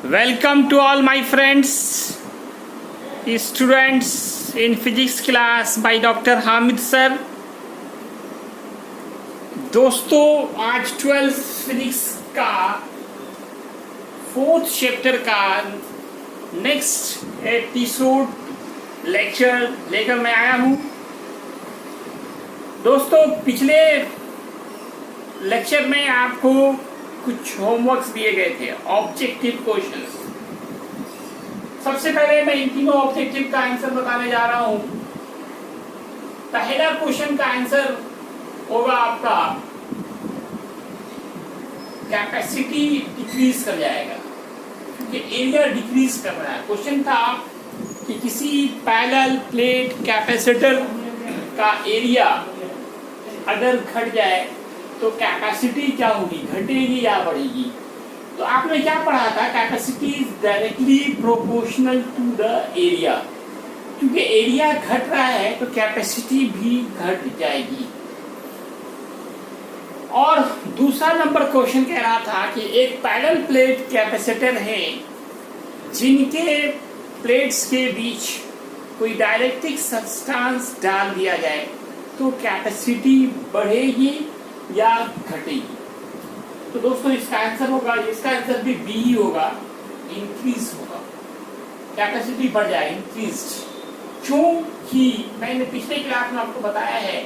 Welcome to all my friends, students in physics class by Dr. Hamid sir. दोस्तों आज 12th physics का 4th chapter का next episode lecture लेकर मैं आया हूँ। दोस्तों पिछले लेक्चर में आपको कुछ होमवर्क्स दिए गए थे, ऑब्जेक्टिव क्वेश्चंस। सबसे पहले मैं इन तीनों ऑब्जेक्टिव का आंसर बताने जा रहा हूं। पहला क्वेश्चन का आंसर होगा आपका कैपेसिटी डिक्रीज कर जाएगा क्योंकि एरिया डिक्रीज कर रहा है। क्वेश्चन था कि किसी पैरेलल प्लेट कैपेसिटर का एरिया अगर घट जाए तो कैपेसिटी क्या होगी, घटेगी या बढ़ेगी। तो आपने क्या पढ़ा था, capacity is directly proportional to the area. क्योंकि एरिया घट रहा है तो कैपेसिटी भी घट जाएगी। और दूसरा नंबर क्वेश्चन कह रहा था कि एक पैरेलल प्लेट कैपेसिटर है जिनके प्लेट्स के बीच कोई डाइलेक्ट्रिक सब्सटेंस डाल दिया जाए तो कैपेसिटी बढ़ेगी या घटेगी। तो दोस्तों इसका आंसर होगा, इसका आंसर भी बी ही होगा, इंक्रीज होगा। कैपेसिटी बढ़ जाए, इंक्रीज्ड। क्योंकि मैंने पिछले क्लास में आपको बताया है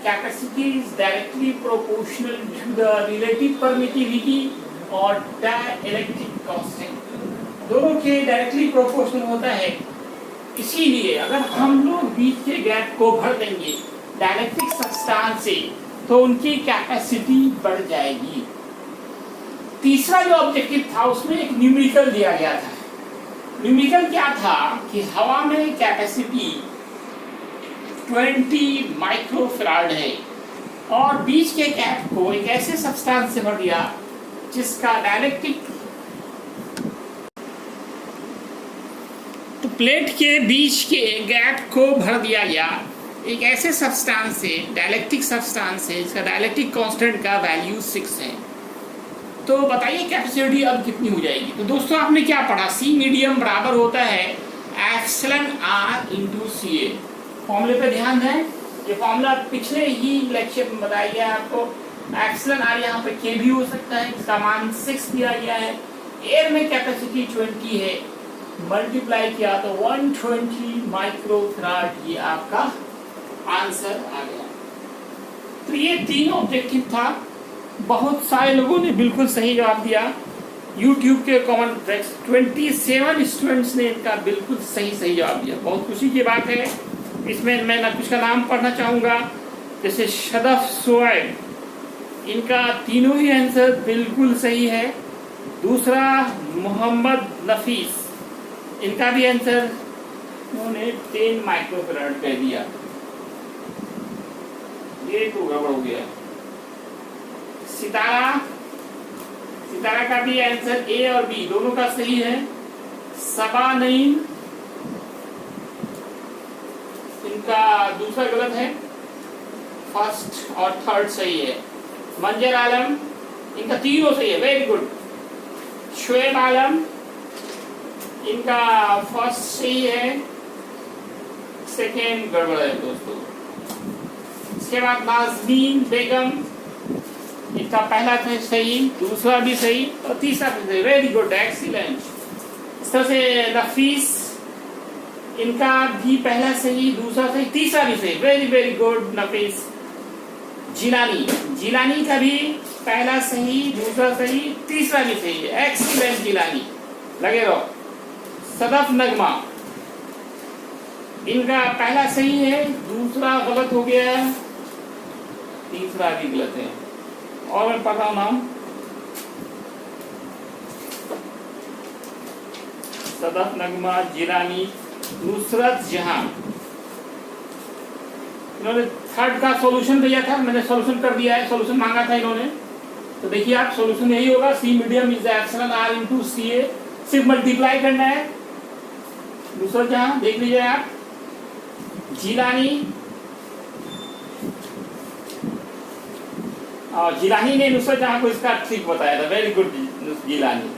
capacity is directly proportional to the relative permittivity और डाइलेक्ट्रिक कांस्टेंट, दोनों के डायरेक्टली प्रोपोर्शनल होता है। इसीलिए अगर हम लोग बीच के गैप को भर देंगे डाइलेक्ट्रिक सब्सटेंस से तो उनकी कैपेसिटी बढ़ जाएगी। तीसरा जो ऑब्जेक्टिव था उसमें एक न्यूमेरिकल दिया गया था। न्यूमेरिकल क्या था कि हवा में कैपेसिटी 20 माइक्रोफैराड है और बीच के गैप को एक ऐसे सब्सटेंस से भर दिया जिसका डाइलेक्ट्रिक, तो प्लेट के बीच के गैप को भर दिया गया एक ऐसे सब्सटेंस से, डाइलेक्ट्रिक सब्सटेंस है जिसका डाइलेक्ट्रिक कांस्टेंट का वैल्यू 6 है। तो बताइए कैपेसिटी अब कितनी हो जाएगी। तो दोस्तों आपने क्या पढ़ा, सी मीडियम बराबर होता है एप्सिलॉन आर इंटू सी ए। फॉर्मूले पे ध्यान दें, ये फॉर्मूला पिछले ही लेक्चर में बताया गया आपको। एप्सिलॉन आर यहाँ पे के भी हो सकता है, इसका मान 6 दिया गया है। एयर में कैपेसिटी 20 है, मल्टीप्लाई किया तो 120 माइक्रोफैराड, ये आपका आंसर आ गया। तो ये तीन ऑब्जेक्टिव था। बहुत सारे लोगों ने बिल्कुल सही जवाब दिया। YouTube के कमेंट 27 स्टूडेंट्स ने इनका बिल्कुल सही जवाब दिया। बहुत खुशी की बात है। इसमें मैं ना कुछ का नाम पढ़ना चाहूँगा, जैसे शदफ सोएब, इनका तीनों ही आंसर बिल्कुल सही है। दूसरा मोहम्मद नफीस, इनका भी आंसर उन्होंने 10 माइक्रोफैराड कह दिया। ये तो गड़बड़ हो गया। सितारा का भी आंसर ए और बी दोनों का सही है। सबा नईम, इनका दूसरा गलत है, फर्स्ट और थर्ड सही है। मंजर आलम, इनका तीनों सही है, वेरी गुड। शुएब आलम, इनका फर्स्ट सही है, सेकेंड गड़बड़ है दोस्तों। इसके बाद नाज़नीन बेगम, इनका पहला था सही, दूसरा भी सही और तीसरा भी सही, वेरी गुड, एक्सीलेंट। इस तरह से नफीस, इनका भी पहला सही, दूसरा सही, तीसरा भी सही, वेरी गुड नफीस। जिलानी का भी पहला सही, दूसरा सही, तीसरा भी सही, एक्सीलेंट जिलानी, लगे रहो। सदफ नगमा, इनका पहला सही है, दूसरा गलत हो गया, तीसरा भी गलत है। और मैं पढ़ रहा हूं नाम, सदफ नगमा, जिलानी, नुसरत जहां, इन्होंने थर्ड का सॉल्यूशन दिया था, मैंने सॉल्यूशन कर दिया है, सॉल्यूशन मांगा था इन्होंने। तो देखिए आप, सॉल्यूशन यही होगा, C medium is epsilon r into C A, सिर्फ मल्टीप्लाई करना है। नुसरत जहां देख लीजिए आप, जिलानी, और जिलानी ने नुसरत जहां को इसका ट्रिक बताया था, वेरी गुड जिलानी।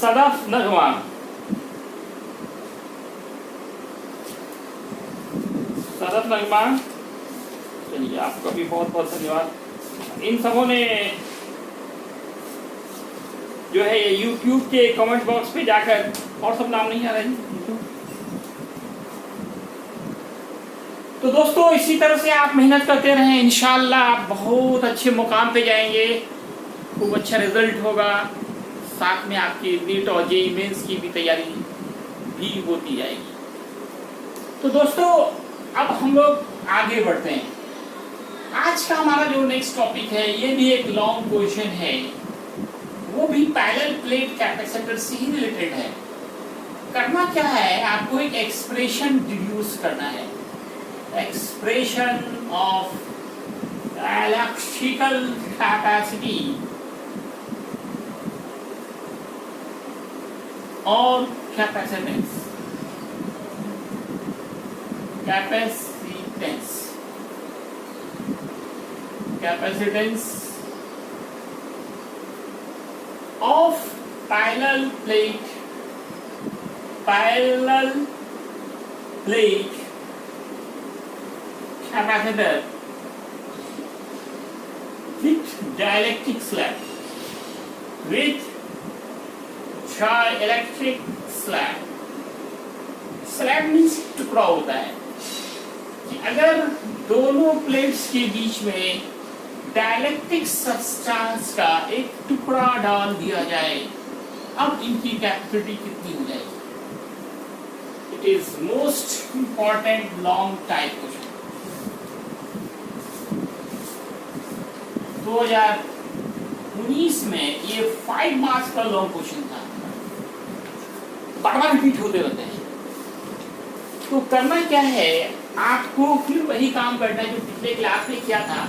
सदफ नगमा, सदफ नगमा, चलिए आपका भी बहुत बहुत धन्यवाद। इन सबों ने जो है ये यूट्यूब के कमेंट बॉक्स पे जाकर, और सब नाम नहीं आ रहा है। तो दोस्तों इसी तरह से आप मेहनत करते रहें, इंशाल्लाह आप बहुत अच्छे मुकाम पे जाएंगे, खूब अच्छा रिजल्ट होगा। साथ में आपकी नीट और जेईई मेंस की भी तैयारी भी होती जाएगी। तो दोस्तों अब हम लोग आगे बढ़ते हैं। आज का हमारा जो नेक्स्ट टॉपिक है ये भी एक लॉन्ग क्वेश्चन है, वो भी पैरेलल प्लेट कैपेसिटर से ही रिलेटेड है। करना क्या है, आपको एक एक्सप्रेशन डिड्यूस करना है, एक्सप्रेशन ऑफ इलेक्ट्रिकल कैपेसिटी और capacitance, capacitance, capacitance of parallel plate capacitor with dielectric slab, with dielectric slab। Slab means टुकड़ा होता है कि अगर दोनों प्लेट्स के बीच में डायलेक्ट्रिक सब्सटेंस का एक टुकड़ा डाल दिया जाए, अब इनकी कैपेसिटी कितनी हो जाएगी। It is most important long type question. 2019 में ये 5 मार्क्स का लॉन्ग क्वेश्चन था, बार बार रिपीट होते रहते हैं। तो करना क्या है, आपको फिर वही काम करना है जो पिछले क्लास में किया था,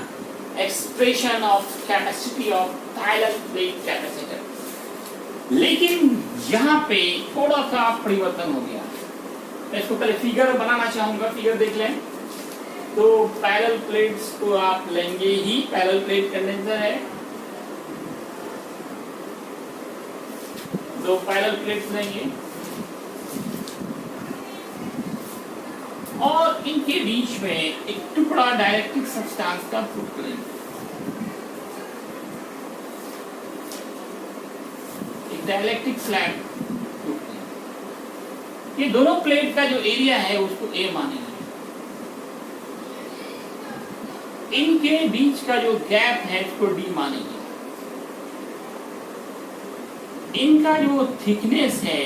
expression of capacity of parallel plate capacitor. लेकिन यहाँ पे थोड़ा सा परिवर्तन हो गया। मैं इसको पहले फिगर बनाना चाहूंगा, फिगर देख लें। तो पैरेलल प्लेट्स को आप लेंगे ही, पैरेलल प्लेट कंडेंसर है, दो पैरेलल प्लेट्स लेंगे और इनके बीच में एक टुकड़ा डायलेक्ट्रिक सब्सटेंस का पुट करेंगे। एक डायलेक्ट्रिक स्लैब पुट करेंगे। ये दोनों प्लेट का जो एरिया है उसको A मानेंगे। इनके बीच का जो गैप है उसको D मानेंगे। इनका जो थिकनेस है,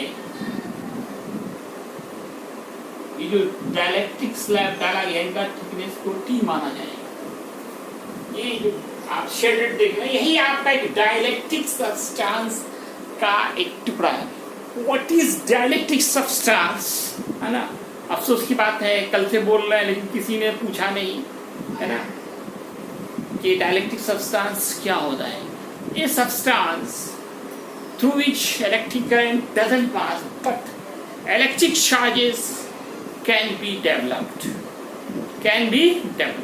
ये जो डायलेक्ट्रिक स्लैब डाला गया, इनका थिकनेस को T माना जाएगा। ये जो आप शेडेड देख रहे हैं, यही आपका एक डायलेक्ट्रिक सब्सटेंस का एक टुकड़ा है। व्हाट इज डायलेक्ट्रिक सब्सटेंस, है ना। अफसोस की बात है, कल से बोल रहे हैं लेकिन किसी ने पूछा नहीं, है ना, कि डायलेक्ट्रिक सब्सटेंस क्या होता है। ये substance through which electric current doesn't pass but electric charges can be developed,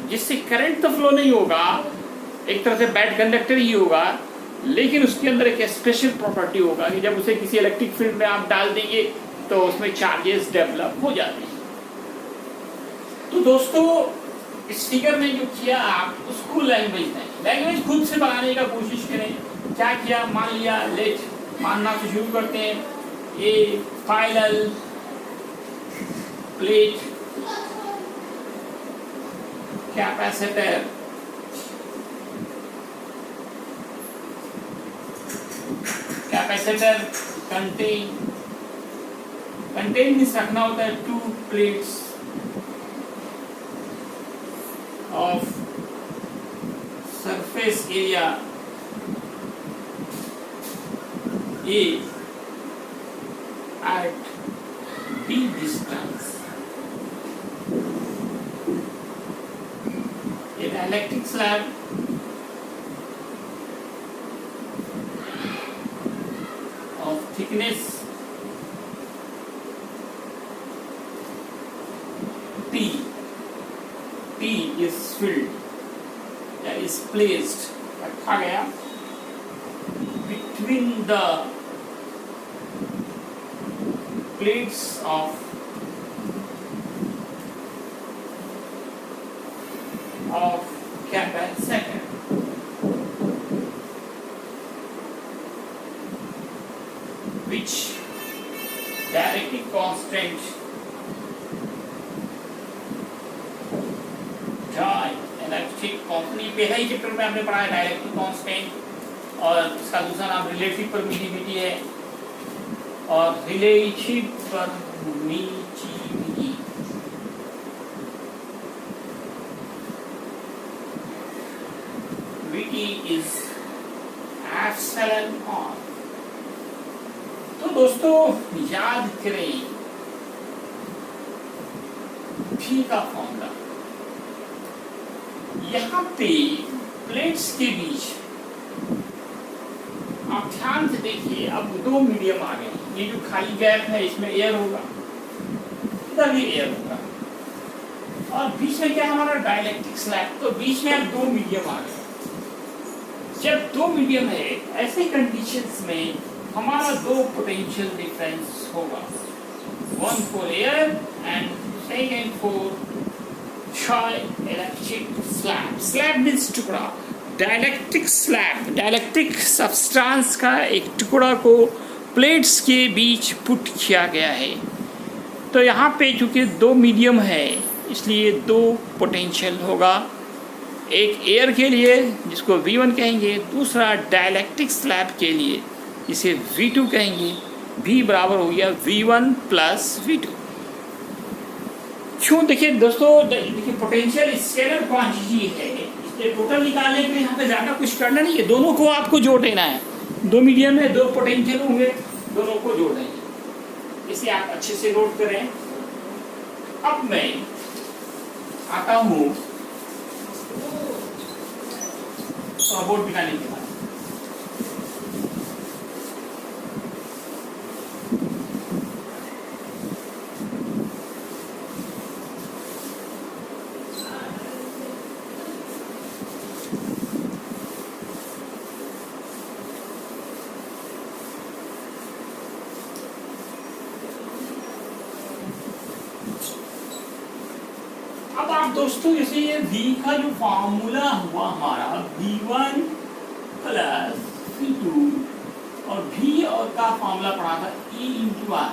जिससे करंट तो फ्लो नहीं होगा, एक तरह से बैड कंडक्टर ही होगा, लेकिन उसके अंदर एक स्पेशल प्रॉपर्टी होगा कि जब उसे किसी इलेक्ट्रिक फील्ड में आप डाल देंगे तो उसमें चार्जेस डेवलप हो जाते हैं। तो दोस्तों इस फिगर में जो किया आप उसको लैंग्वेज खुद से बनाने का कोशिश करें। क्या किया, मान लिया, लेट मानना से शुरू करते हैं, ये parallel plate capacitor contain means रखना होता है to plates of surface area A at D distance। An electric slab of thickness T is filled, that is placed, रखा गया between the plates of capacitance which dielectric constant dielectric constant पहला ही chapter में हमने पढ़ा है dielectric constant और इसका दूसरा नाम रिलेटिव परमिटिविटी है और relative permittivity is epsilon not. तो दोस्तों याद करें भी का फॉर्मूला यहाँ पे प्लेट्स के बीच आप ध्यान से देखिए अब दो मीडियम आ गए। ये जो खाली गैप है इसमें एयर होगा, इधर भी एयर होगा और बीच में क्या हमारा डाइलेक्ट्रिक स्लैब। तो बीच में अब दो मीडियम आ गए। जब दो मीडियम है ऐसे कंडीशंस में हमारा दो पोटेंशियल डिफरेंस होगा, one for air and second for dielectric slab. Slab means टुकड़ा, डाइलेक्ट्रिक स्लैब डाइलेक्ट्रिक सब्सटेंस का एक टुकड़ा को प्लेट्स के बीच पुट किया गया है। तो यहाँ पे चूँकि दो मीडियम है इसलिए दो पोटेंशियल होगा, एक एयर के लिए जिसको V1 कहेंगे, दूसरा डाइलेक्ट्रिक स्लैब के लिए इसे V2 कहेंगे। V बराबर हो गया V1 प्लस V2। क्यों? देखिए दोस्तों, देखिए पोटेंशियल स्केलर क्वांटिटी है इसलिए टोटल निकालने के लिए यहाँ पे ज़्यादा कुछ करना नहीं है, दोनों को आपको जोड़ देना है। दो मीडियम में दो पोटेंशियल होंगे, दोनों को जोड़ देंगे। इसे आप अच्छे से नोट करें। अब मैं आता हूँ बोर्ड दिखाने के बाद। अब आप दोस्तों जैसे ये V का जो फार्मूला हुआ हमारा V1 प्लस V2 और V और का फार्मूला पढ़ा था E into R,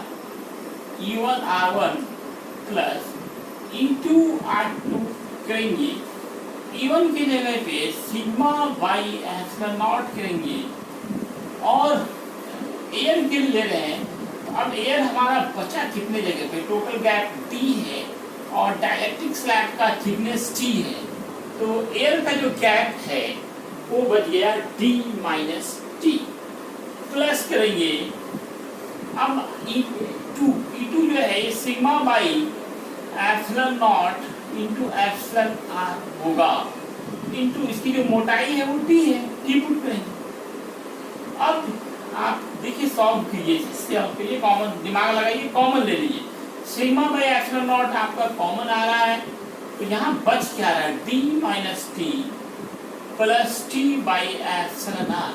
E1 R1 plus into R2 करेंगे। E1 की जगह पे सिग्मा बाई एप्सिलॉन नॉट करेंगे और एयर के ले रहे हैं। अब एयर हमारा बचा कितने जगह पे? टोटल गैप D है और डाइलेक्ट्रिक स्लैब का थिकनेस T है, तो एयर का जो गैप है वो बच गया D माइनस T। प्लस करेंगे अब E2 जो है ये sigma by epsilon naught into epsilon R होगा, इंटू इसकी जो मोटाई है वो T है, T पुट करेंगे। अब आप देखिए सॉल्व कीजिए, इससे आपके लिए कॉमन दिमाग लगाइए, कॉमन ले लीजिए। सिग्मा बाई एप्सिलॉन नॉट आपका कॉमन आ रहा है, तो यहाँ बच क्या रहा है? D minus T plus T by epsilon R.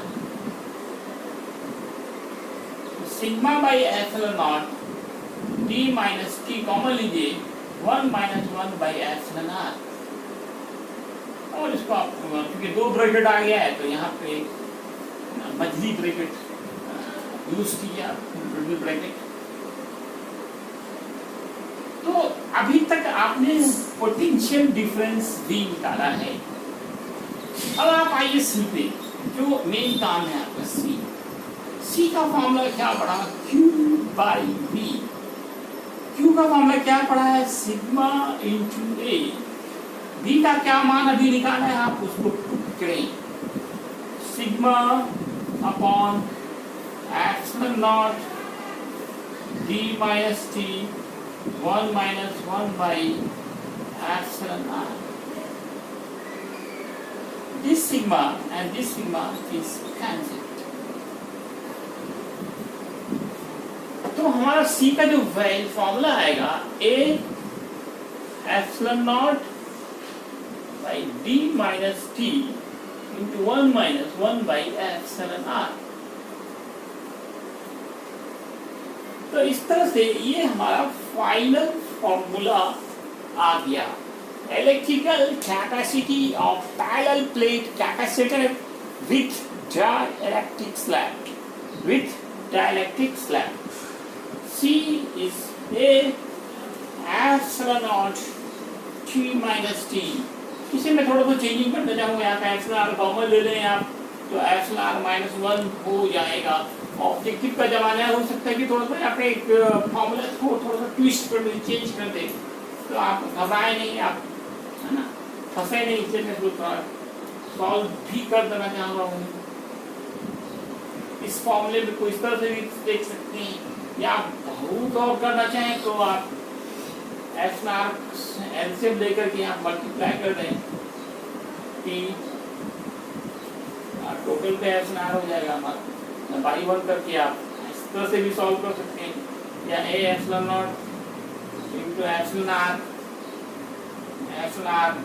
Sigma by epsilon naught D minus T common लीजिए, 1 माइनस 1 बाई एप्सिलॉन आर। और इसको आप क्योंकि दो ब्रैकेट आ गया है तो यहाँ पे मझली ब्रैकेट यूज कीजिए आप, ब्रैकेट। तो अभी तक आपने पोटेंशियल डिफरेंस भी निकाला है। अब आप आइए सी पे, जो मेन काम है आपका सी। सी का फॉर्मूला क्या पढ़ा? Q by V। Q का फॉर्मूला क्या पढ़ा है? सिग्मा इंटू ए। V का क्या मान अभी निकाला है, आप उसको पुट करें। Sigma upon epsilon naught D minus T 1 minus 1 by epsilon r. This sigma and this sigma is cancelled. तो हमारा C का जो फॉर्मूला आएगा A epsilon not by D minus T into 1 minus 1 by epsilon r. तो इस तरह से ये हमारा फाइनल फॉर्मूला आ गया, electrical capacity of parallel plate capacitor with dielectric slab, with dielectric slab. C is A epsilon not T minus T। इसे मैं थोड़ा सा चेंजिंग करना चाहूँगा, यहाँ का एप्सिलॉन आर कॉमन ले लें आप, तो एप्सिलॉन आर माइनस 1 हो जाएगा। ऑब्जेक्टिव का जमाना हो सकता है कि थोड़ा सा यहाँ पे एक फॉर्मूला को थोड़ा सा ट्विस्ट कर दें, चेंज कर दें, तो आप घबराए नहीं, आप है ना, फंसे नहीं, इसलिए मैं थोड़ा सॉल्व भी कर देना चाह रहा हूँ। इस फॉर्मूले में कोई इस तरह से भी देख सकते हैं, या आप बहुत और करना चाहें तो आप एलसीएम लेकर के आप मल्टीप्लाई कर दें, कि टोटल पे एसएनआर हो जाएगा हमारा, बाई 1 करके आप इस तरह से भी सॉल्व कर सकते हैं, या a epsilon naught into epsilon R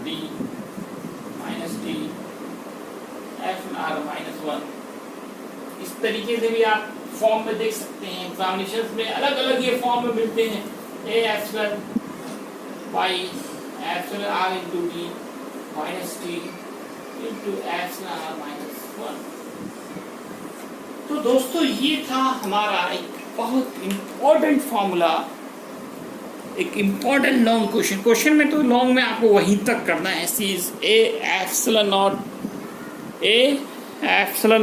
D minus D epsilon are minus 1। इस तरीके से भी आप फॉर्म में देख सकते हैं। एग्जामिनेशंस में अलग अलग ये फॉर्म में मिलते हैं, A epsilon by epsilon r into d minus t into epsilon are minus 1। तो दोस्तों ये था हमारा एक बहुत इम्पोर्टेंट फॉर्मूला, एक इम्पोर्टेंट लॉन्ग क्वेश्चन में तो लॉन्ग में आपको वहीं तक करना है। C is A epsilon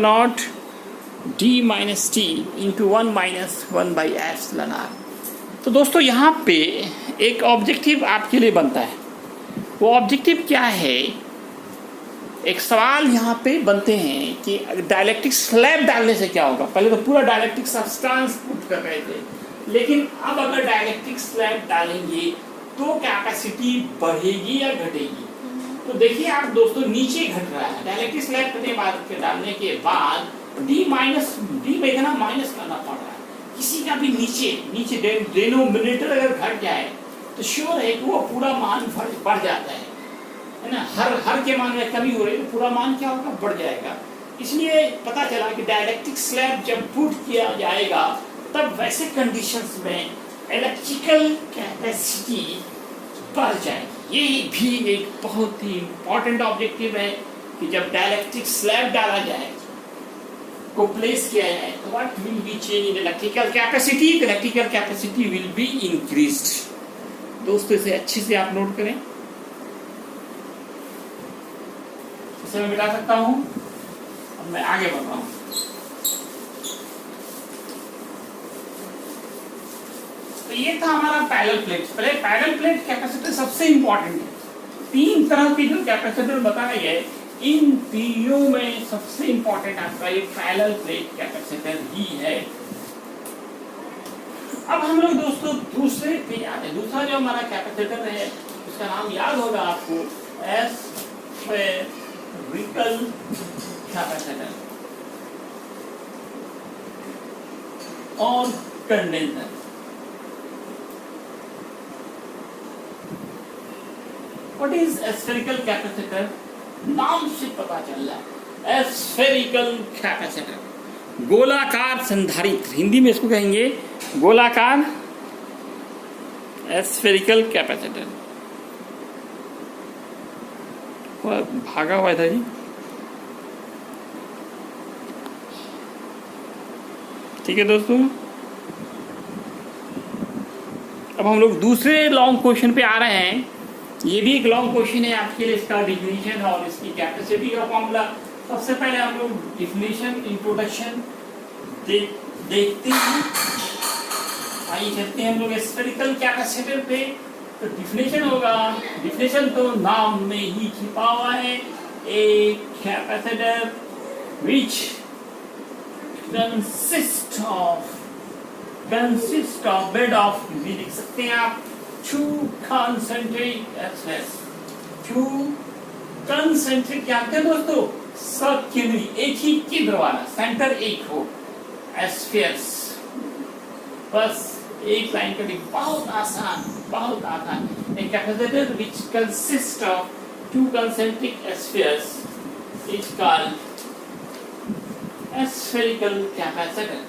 not d minus t into 1 minus 1 by epsilon r. तो दोस्तों यहाँ पे एक ऑब्जेक्टिव आपके लिए बनता है, वो ऑब्जेक्टिव क्या है, एक सवाल यहाँ पे बनते हैं कि डाइलेक्ट्रिक स्लैब डालने से क्या होगा। पहले तो पूरा डाइलेक्ट्रिक सब्सटेंस पुट कर रहे थे, लेकिन अब अगर डाइलेक्ट्रिक स्लैब डालेंगे तो कैपेसिटी बढ़ेगी या घटेगी। तो देखिए आप दोस्तों, नीचे घट रहा है, डाइलेक्ट्रिक स्लैब डालने के बाद डी में इतना माइनस करना पड़ रहा है। किसी का भी नीचे डिनोमिनेटर अगर घट जाए तो श्योर है कि वो पूरा मान बढ़ जाता है ना। हर के मान में कमी हो रही है तो पूरा मान क्या होगा, बढ़ जाएगा। इसलिए पता चला कि डाइलेक्ट्रिक स्लैब जब पुट किया जाएगा तब वैसे कंडीशंस में इलेक्ट्रिकल कैपेसिटी बढ़ जाएगी। ये भी एक बहुत ही इंपॉर्टेंट ऑब्जेक्टिव है कि जब डाइलेक्ट्रिक स्लैब डाला जाए को प्लेस किया जाए तो what will be change in electrical capacity, electrical capacity will be increased. दोस्तों इसे अच्छे से आप नोट करें, इसे मैं मिटा सकता हूं। अब मैं आगे बढ़ रहा हूं। तो ये था हमारा पैरेलल प्लेट। पहले पैरेलल प्लेट कैपेसिटर सबसे इंपॉर्टेंट है। 3 तरह के जो कैपेसिटर बताए गए, इन तीनों में सबसे इंपॉर्टेंट आपका ये पैरेलल प्लेट कैपेसिटर ही है। अब हम लोग दोस्तों दूसरे पे आते हैं। दूसरा जो हमारा कैपेसिटर है उसका नाम याद होगा आपको, स्फेरिकल कैपेसिटर और condenser. What is spherical capacitor? नाम से पता चल रहा है, स्फेरिकल कैपेसिटर, गोलाकार संधारित्र, हिंदी में इसको कहेंगे गोलाकार स्फेरिकल कैपेसिटर। भागा हुआ था जी, ठीक है दोस्तों। अब हम लोग दूसरे लॉन्ग क्वेश्चन पे आ रहे हैं। ये भी एक लॉन्ग क्वेश्चन है आपके लिए, इसका डिफिनीशन और इसकी कैपेसिटी का फॉर्मूला। सबसे पहले हम लोग डिफिनीशन इंट्रोडक्शन देखते हैं। आइए चलते हैं हम लोग स्फेरिकल कैपेसिटर पे। तो डिफिनीशन होगा, डिफिनीशन तो नाम में ही छिपा हुआ है, a capacitor which consist of bed of, भी लिख सकते हैं आप, two concentric spheres, two concentric क्या होते हैं दोस्तों, सकेंद्री, एक ही केंद्र वाला, सेंटर एक हो, स्फीयर्स। बस एक लाइन का, बहुत आसान, बहुत आसान। A capacitor which consists of two concentric spheres is called a spherical capacitor।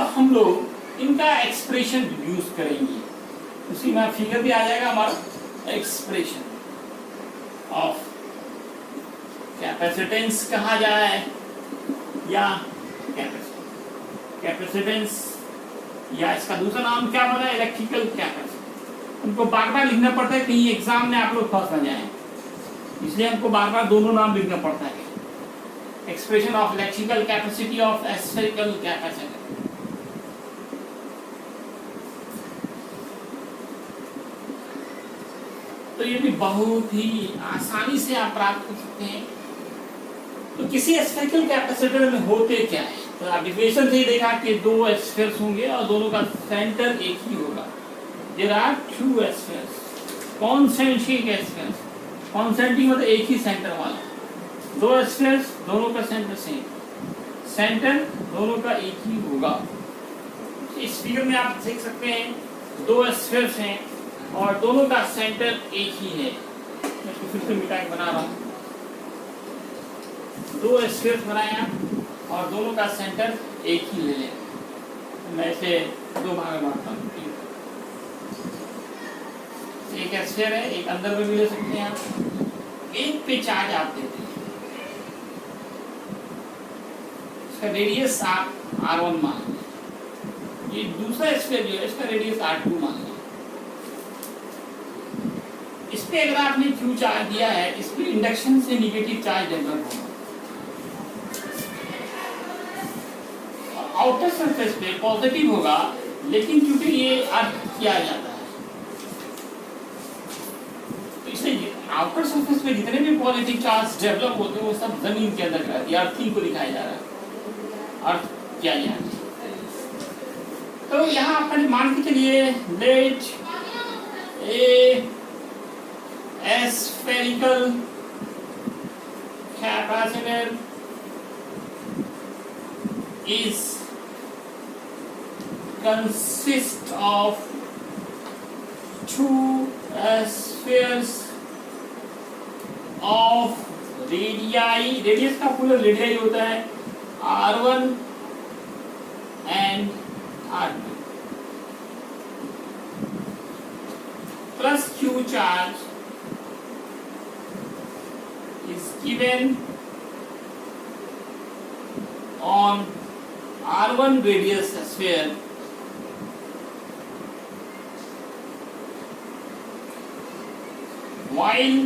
अब हम लोग इनका एक्सप्रेशन यूज करेंगे, उसी में फिगर भी आ जाएगा हमारा। एक्सप्रेशन ऑफ कैपेसिटेंस कहा जाए या कैपेसिटेंस, या इसका दूसरा नाम क्या बना, इलेक्ट्रिकल कैपेसिटेंस। उनको बार बार लिखना पड़ता है, कहीं एग्जाम में आप लोग फंस न जाए, इसलिए हमको बार बार दोनों नाम लिखना पड़ता है। Expression of electrical capacity of spherical capacitor. तो ये भी बहुत ही आसानी से आप प्राप्त कर सकते हैं। तो किसी स्फेरिकल कैपेसिटर में होते क्या है, तो आप डिफिनेशन से ही देखा कि दो स्फीयर्स होंगे और दोनों का सेंटर एक ही होगा। There are two spheres, concentric spheres, concentric मतलब एक ही सेंटर वाला, दो स्फीयर्स दोनों का सेंटर सेम, सेंटर दोनों का एक ही होगा। इस फिगर में आप देख सकते हैं दो स्फीयर्स हैं और दोनों का सेंटर एक ही है। मैं इसको फिर से मिटा के बना रहा हूँ। दो स्फीयर्स बनाए आप और दोनों का सेंटर एक ही ले लें। मैं इसे दो भाग में बांटता हूँ। एक स्फीयर है, एक अंदर में भी ले सकते हैं आप। एक पे चार्ज आप देते हैं, इसका रेडियस आप R1 मान लें। ये दूसरा स्फीयर जो है इसका रेडियस R2 मान लें। इस पे अगर आपने Q चार्ज दिया है, इस पे इंडक्शन से नेगेटिव चार्ज डेवलप होगा। आउटर सरफेस पे पॉजिटिव होगा, लेकिन क्योंकि ये अर्थ किया जाता है, तो इसलिए आउटर सरफेस पे जितने भी पॉजिटिव चार्ज डेवलप होते हैं वो सब जमीन के अंदर रहती है। अर्थिंग को दिखाया जा रहा है, अर्थ किया जा रहा है। तो यहाँ अपन मान के चलिए let a spherical capacitor is consist of two spheres of radii, radius का पूरा रेडियाई होता है R1 and R2 plus Q charge is given on R1 radius sphere while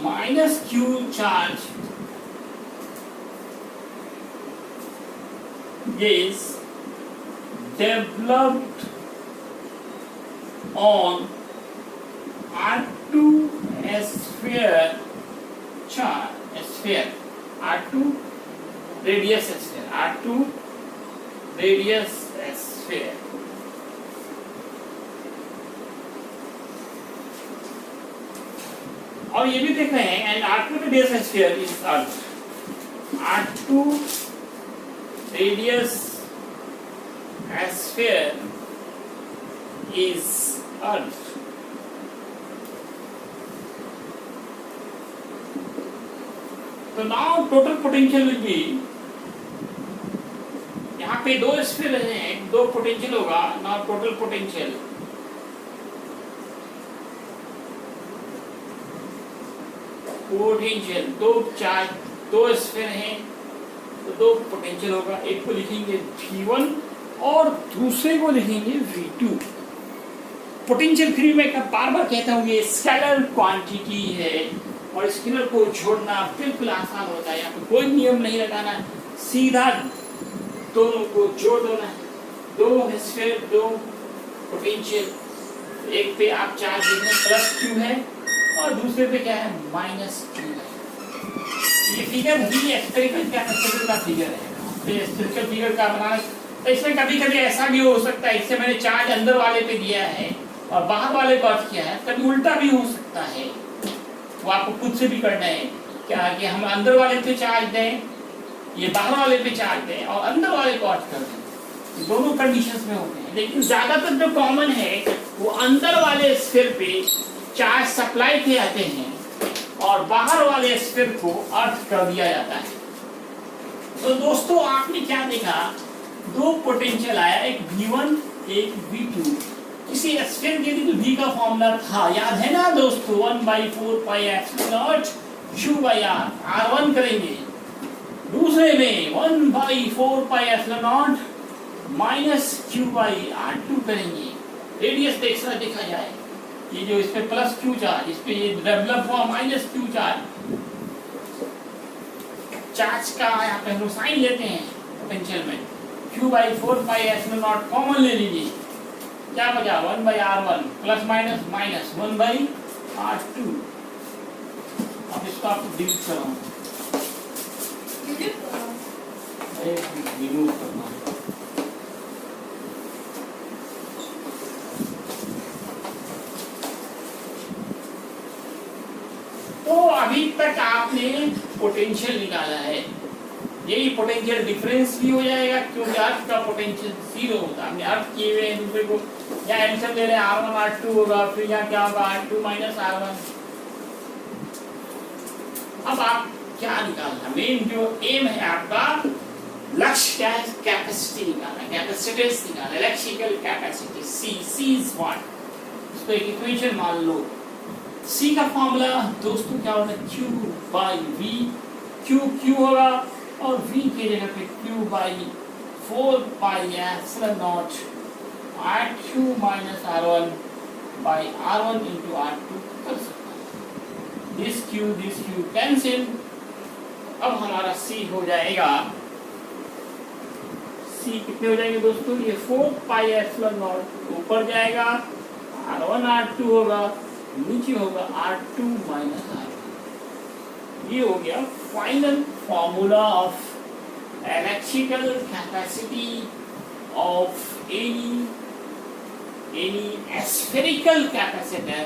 minus Q charge is developed on R2 sphere charge, sphere R2 radius sphere, R2 radius sphere. और ये भी देख रहे हैं and R2 radius sphere is Earth. R2 radius sphere is Earth. So now total potential will be, यहाँ पे दो sphere हैं, दो पोटेंशियल होगा। now total potential दो चार्ज, दो स्फीयर हैं तो दो पोटेंशियल होगा। एक को लिखेंगे V1 और दूसरे को लिखेंगे V2। पोटेंशियल फ्री में बार बार कहता हूँ ये स्केलर क्वांटिटी है और स्केलर को छोड़ना बिल्कुल आसान होता है। यहाँ पे कोई नियम नहीं लगाना, सीधा दोनों को जोड़ देना है। दो स्फीयर दो पोटेंशियल, एक पे आप चार्ज लिखें प्लस Q है और दूसरे पे क्या है माइनस Q है। ये फिगर ही स्फेरिकल कैपेसिटर का फिगर है। स्फेरिकल फिगर का बनाना, तो इसमें कभी कभी ऐसा भी हो सकता है, इससे मैंने चार्ज अंदर वाले पे दिया है और बाहर वाले को अर्थ किया है। कभी उल्टा भी हो सकता है, वो आपको खुद से भी करना है क्या कि हम अंदर वाले पे चार्ज दें, ये बाहर वाले पे चार्ज दें और अंदर वाले को अर्थ कर दें। दोनों कंडीशंस में होते हैं, लेकिन ज्यादातर जो कॉमन है वो अंदर वाले स्फीयर पे चार्ज सप्लाई किए जाते हैं और बाहर वाले स्फीयर को अर्थ कर दिया जाता है। तो दोस्तों आपने क्या देखा, दो पोटेंशियल आया, एक V1 एक V2। किसी स्फीयर के लिए तो V का फॉर्मूला था, याद है ना दोस्तों, 1/4πε0 Q/r, R1 करेंगे। दूसरे में 1/4πε0 -Q/r2 करेंगे। रेडियस देखा जाए, ये जो इस पे प्लस Q चार्ज, इस पे ये डेवलप हुआ माइनस Q चार्ज, चार्ज का यहाँ पे हम साइन लेते हैं पोटेंशियल में, Q/4πε0 कॉमन ले लीजिए, क्या बचा 1/r1 plus minus minus 1/r2। अब इसको आपको डिलीट करो, रिमूव करना। तो अभी तक आपने पोटेंशियल निकाला है, यही पोटेंशियल डिफरेंस भी हो जाएगा क्योंकि अर्थ का पोटेंशियल 0 होता है। हमने अर्थ किए हुए दूसरे को, यहाँ आंसर दे रहे हैं R1 R2 होगा, फिर यहाँ क्या होगा R2 - R1। अब आप क्या निकालना, मेन जो एम है आपका, लक्ष्य क्या है, कैपेसिटी निकालना, कैपेसिटेंस निकालना, electrical capacity C is what, इसको एक इक्वेशन मान लो। C का फॉर्मूला दोस्तों क्या होगा, Q/V, Q होगा और V की जगह पे Q/4πε0 R2 - R1 R1 × R2 कर सकते हैं। This Q cancel. अब हमारा C हो जाएगा, C कितने हो जाएंगे दोस्तों, ये 4πε0 ऊपर जाएगा, R1 R2 होगा, नीचे होगा R2 - R1। ये हो गया final formula of electrical capacity of any spherical capacitor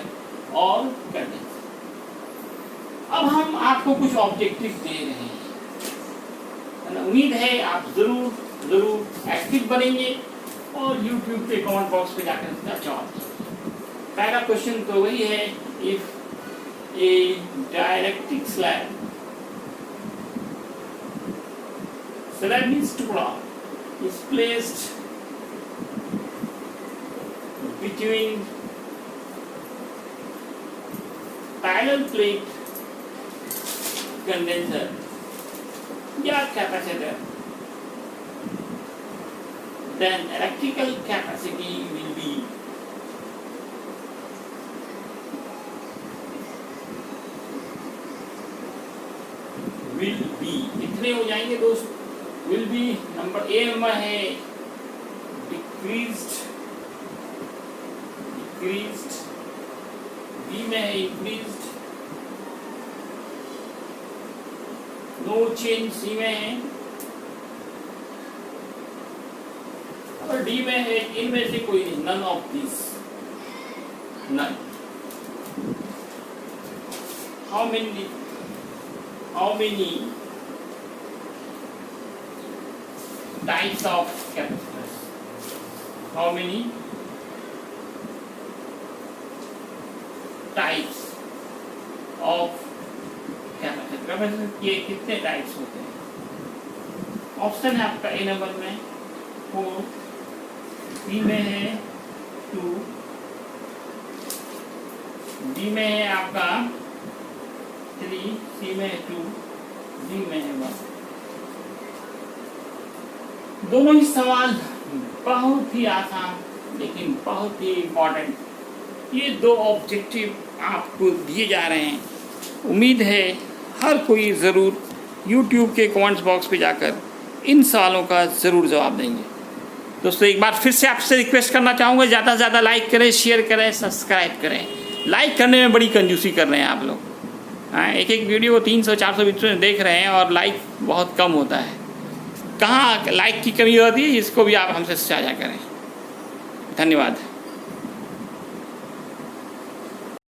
और कंडेंसर। अब हम आपको कुछ ऑब्जेक्टिव दे रहे हैं, उम्मीद है आप जरूर एक्टिव बनेंगे और YouTube के कमेंट बॉक्स पे जाकर इसका जवाब दीजिए। पहला क्वेश्चन तो वही है, इफ ए डाइलेक्ट्रिक स्लैब टुकड़ा is placed between parallel plate condenser या capacitor, then electrical capacity will be कितने हो जाएंगे दोस्त, will be नंबर ए में है decreased, बी में है increased, no change सी में है, और डी में है इनमें से कोई नहीं, none of these, none। how many types of capacitors, how many types of capacitor के कितने टाइप्स होते हैं। ऑप्शन है आपका ए नंबर में 4, बी में है 2, डी में है आपका 3, सी में है 2, डी में है 1। दोनों ही सवाल बहुत ही आसान लेकिन बहुत ही इम्पोर्टेंट। ये दो ऑब्जेक्टिव आपको दिए जा रहे हैं, उम्मीद है हर कोई ज़रूर YouTube के कमेंट्स बॉक्स पे जाकर इन सवालों का ज़रूर जवाब देंगे। दोस्तों एक बार फिर से आपसे रिक्वेस्ट करना चाहूँगा, ज़्यादा से ज़्यादा लाइक करें, शेयर करें, सब्सक्राइब करें। लाइक करने में बड़ी कंजूसी कर रहे हैं आप लोग, हाँ, एक वीडियो 300-400 वीडियो में देख रहे हैं और लाइक बहुत कम होता है। कहाँ लाइक की कमी होती है, इसको भी आप हमसे साझा करें। धन्यवाद।